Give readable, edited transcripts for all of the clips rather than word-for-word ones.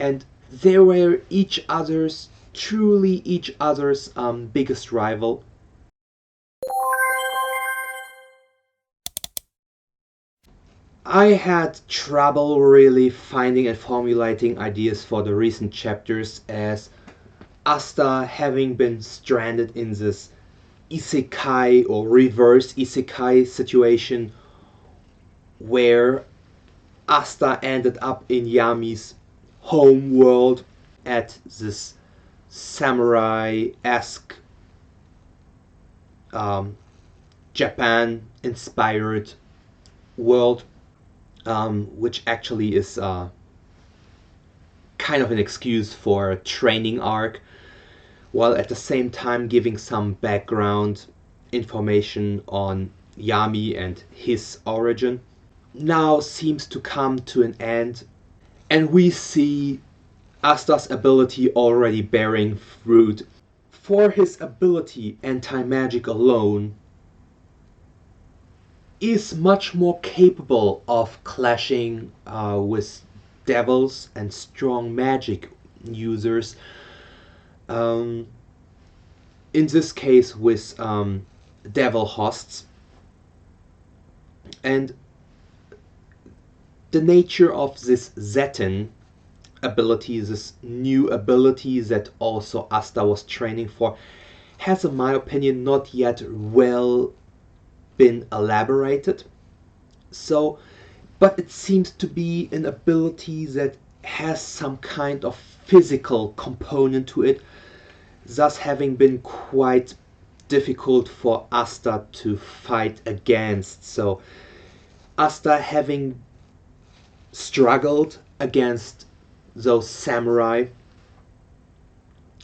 and they were truly each other's biggest rival. I had trouble really finding and formulating ideas for the recent chapters, as Asta, having been stranded in this isekai or reverse isekai situation where Asta ended up in Yami's home world at this samurai-esque Japan-inspired world, which actually is kind of an excuse for a training arc, while at the same time giving some background information on Yami and his origin, now seems to come to an end, and we see Asta's ability already bearing fruit. For his ability, anti-magic alone is much more capable of clashing with devils and strong magic users. In this case with devil hosts. And the nature of this Zetin ability, this new ability that also Asta was training for, has in my opinion not yet well been elaborated. So, but it seems to be an ability that has some kind of physical component to it, thus having been quite difficult for Asta to fight against. So Asta, having struggled against those samurai,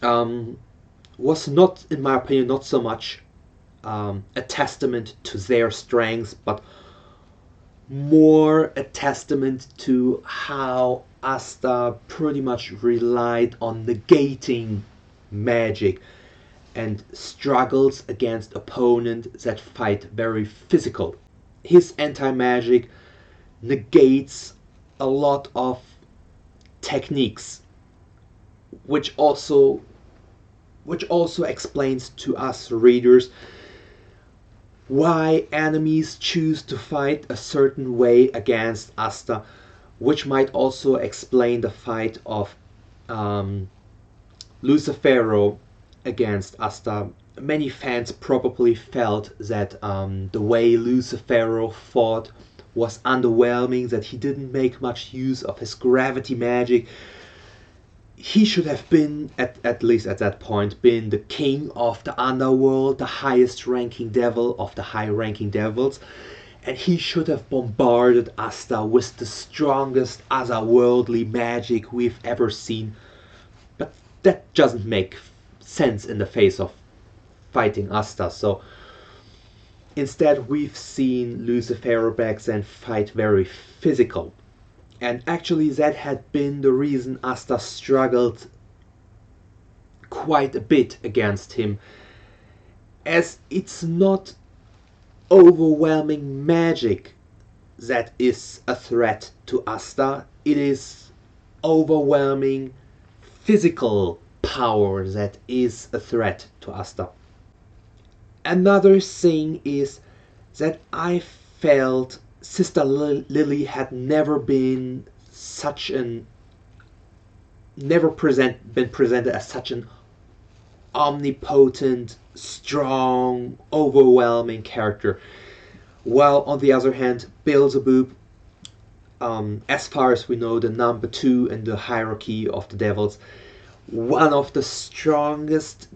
was not, in my opinion, not so much a testament to their strengths, but more a testament to how Asta pretty much relied on negating magic and struggles against opponents that fight very physical. His anti-magic negates a lot of techniques, which also explains to us readers why enemies choose to fight a certain way against Asta, which might also explain the fight of Lucifero against Asta. Many fans probably felt that the way Lucifero fought was underwhelming, that he didn't make much use of his gravity magic. He should have been, at least at that point, been the king of the underworld, the highest ranking devil of the high ranking devils, and he should have bombarded Asta with the strongest otherworldly magic we've ever seen. But that doesn't make sense in the face of fighting Asta. So instead we've seen Lucifero back then fight very physical. And actually that had been the reason Asta struggled quite a bit against him, as it's not overwhelming magic that is a threat to Asta, it is overwhelming physical power that is a threat to Asta. Another thing is that I felt Sister Lily had never been presented as such an omnipotent, strong, overwhelming character. While on the other hand, Beelzebub, as far as we know, the number 2 in the hierarchy of the devils, one of the strongest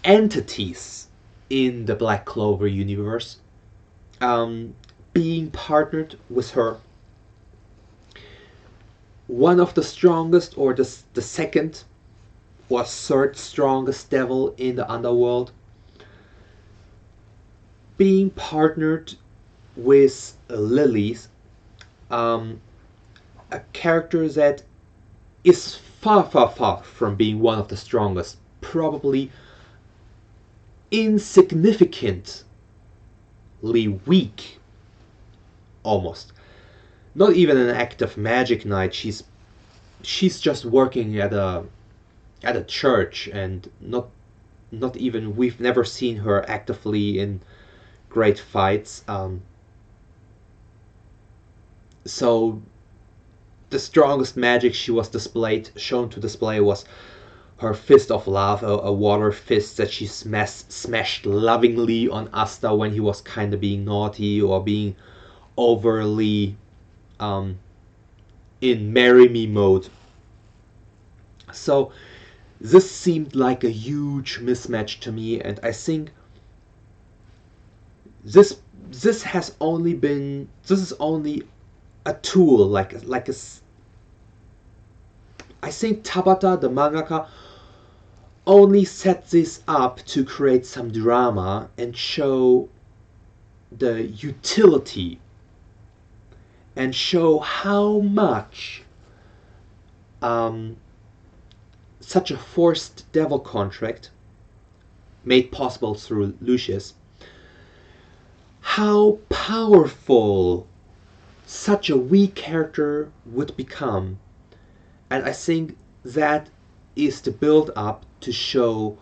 entities in the Black Clover universe, being partnered with her, one of the strongest, or the second or third strongest devil in the underworld, being partnered with Lilith, a character that is far from being one of the strongest, probably insignificantly weak, almost. Not even an active magic knight. She's she's just working at a church, and not even, we've never seen her actively in great fights. So the strongest magic she was shown to display was her fist of love, a water fist that she smashed lovingly on Asta when he was kind of being naughty or being overly in marry me mode. So this seemed like a huge mismatch to me, and I think this this is only a tool, like a. I think Tabata, the mangaka, only set this up to create some drama and show the utility and show how much such a forced devil contract, made possible through Lucius, how powerful such a weak character would become. And I think that is the build up to show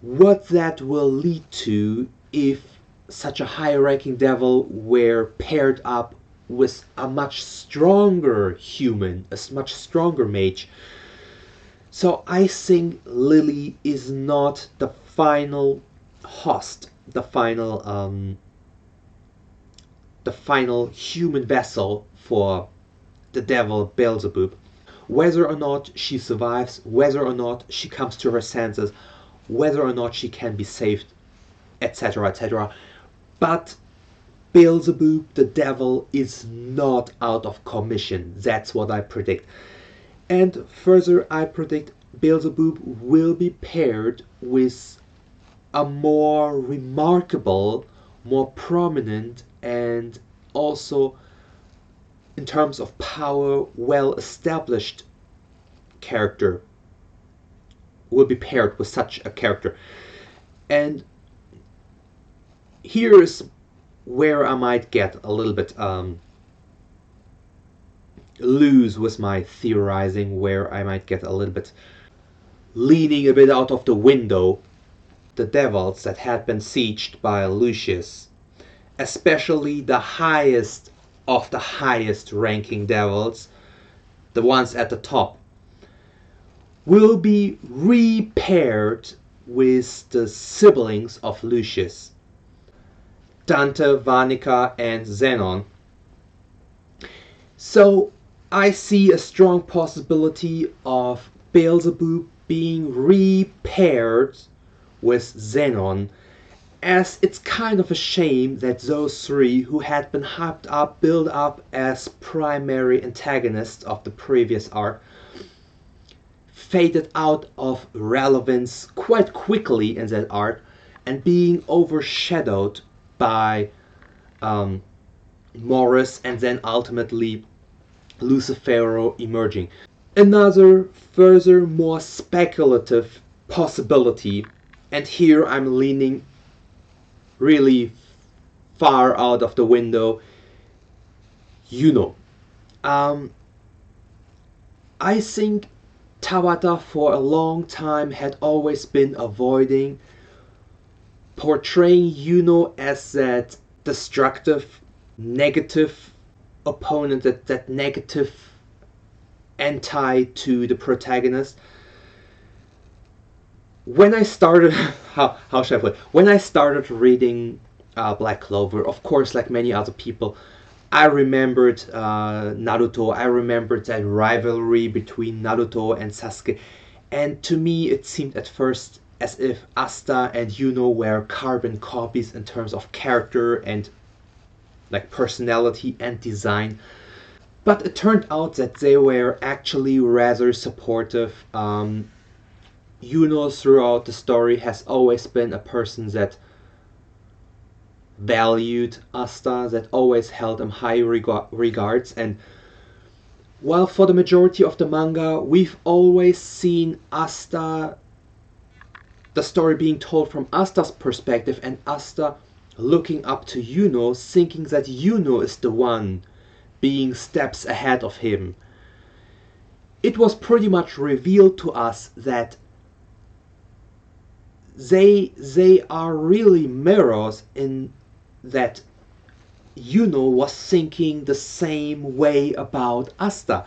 what that will lead to if such a high ranking devil were paired up with a much stronger human, a much stronger mage. So I think Lily is not the final host, the final human vessel for the devil Beelzebub. Whether or not she survives, whether or not she comes to her senses, whether or not she can be saved, etc., etc. But Beelzebub, the devil, is not out of commission. That's what I predict. And further, I predict Beelzebub will be paired with a more remarkable, more prominent, and also in terms of power, well-established character, will be paired with such a character. And here's where I might get a little bit loose with my theorizing, where I might get a little bit leaning a bit out of the window. The devils that had been sieged by Lucius, especially the highest of the highest ranking devils, the ones at the top, will be repaired with the siblings of Lucius, Dante, Vanica, and Xenon. So I see a strong possibility of Beelzebub being repaired with Xenon, as it's kind of a shame that those three, who had been hyped up, built up as primary antagonists of the previous arc, faded out of relevance quite quickly in that arc, and being overshadowed by Morris, and then ultimately Lucifero emerging. Another further more speculative possibility, and here I'm leaning really far out of the window, Yuno. I think Tabata for a long time had always been avoiding portraying Yuno as that destructive, negative opponent, that negative anti to the protagonist. When I started, how should I put it? When I started reading Black Clover, of course, like many other people, I remembered Naruto. I remembered that rivalry between Naruto and Sasuke, and to me, it seemed at first as if Asta and Yuno were carbon copies in terms of character and like personality and design. But it turned out that they were actually rather supportive. Yuno throughout the story has always been a person that valued Asta, that always held him high regards, and while for the majority of the manga we've always seen Asta, the story being told from Asta's perspective, and Asta looking up to Yuno, thinking that Yuno is the one being steps ahead of him. it was pretty much revealed to us that they are really mirrors, in that Yuno was thinking the same way about Asta.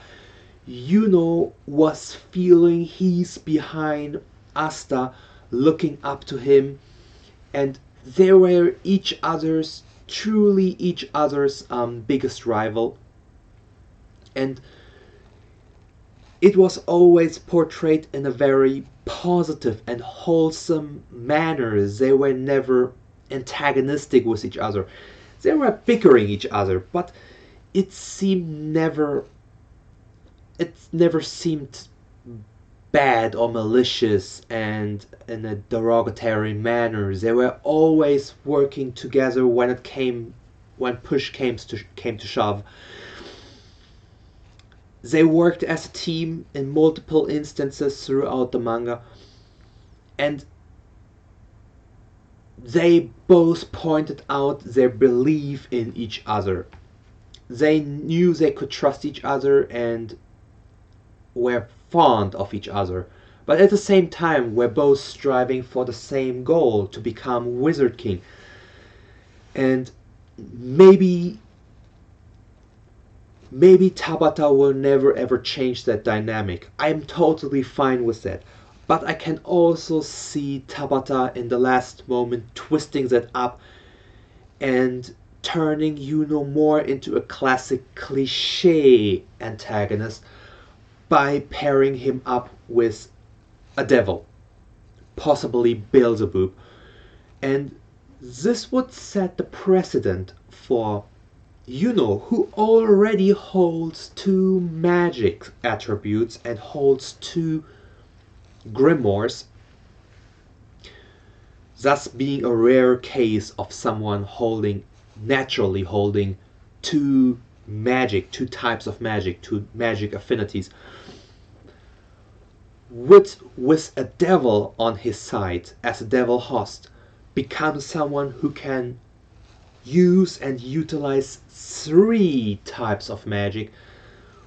Yuno was feeling he's behind Asta, looking up to him, and they were truly each other's biggest rival. And it was always portrayed in a very positive and wholesome manner. They were never antagonistic with each other. They were bickering each other, but it never seemed bad or malicious and in a derogatory manner. They were always working together when push came to shove. They worked as a team in multiple instances throughout the manga, and they both pointed out their belief in each other. They knew they could trust each other and were fond of each other, but at the same time were both striving for the same goal, to become Wizard King. And maybe Tabata will never ever change that dynamic. I'm totally fine with that. But I can also see Tabata in the last moment twisting that up and turning Yuno more into a classic cliche antagonist by pairing him up with a devil, possibly Beelzebub. And this would set the precedent for Yuno, who already holds 2 magic attributes and holds 2 grimoires, thus being a rare case of someone naturally holding 2 types of magic, 2 magic affinities, would, with a devil on his side as a devil host, become someone who can use and utilize 3 types of magic,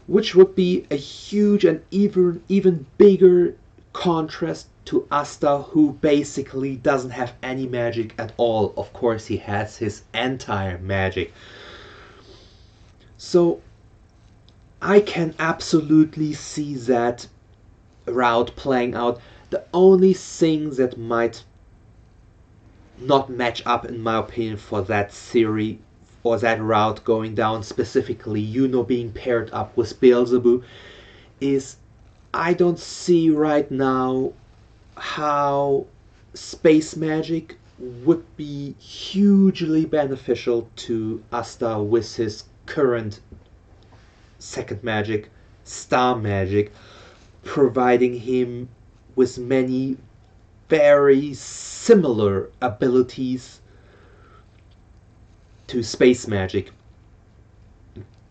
which would be a huge and even bigger contrast to Asta, who basically doesn't have any magic at all. Of course, he has his anti-magic. So I can absolutely see that route playing out. The only thing that might not match up, in my opinion, for that theory or that route going down, specifically Yuno being paired up with Beelzebub, is I don't see right now how space magic would be hugely beneficial to Asta with his current second magic, star magic, providing him with many very similar abilities to space magic,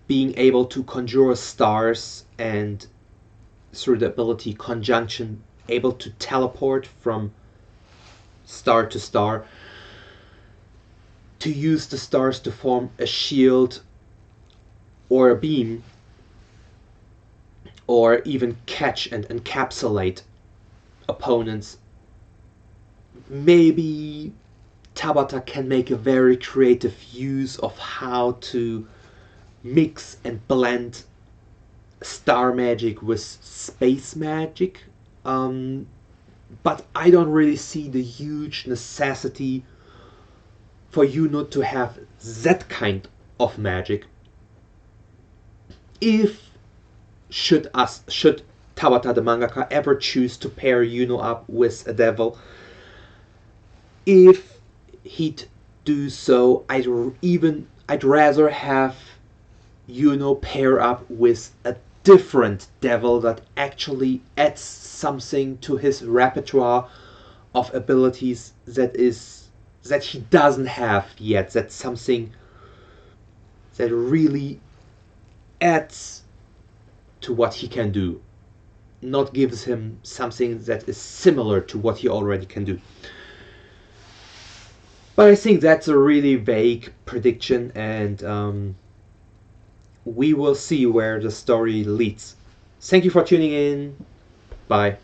being able to conjure stars and, through the ability conjunction, able to teleport from star to star, to use the stars to form a shield or a beam, or even catch and encapsulate opponents. Maybe Tabata can make a very creative use of how to mix and blend star magic with space magic, but I don't really see the huge necessity for Yuno to have that kind of magic. Should Tabata the mangaka ever choose to pair Yuno up with a devil, if he'd do so, I'd rather have Yuno pair up with a different devil that actually adds something to his repertoire of abilities that he doesn't have yet. That's something that really adds to what he can do, not gives him something that is similar to what he already can do. But I think that's a really vague prediction, and we will see where the story leads. Thank you for tuning in. Bye.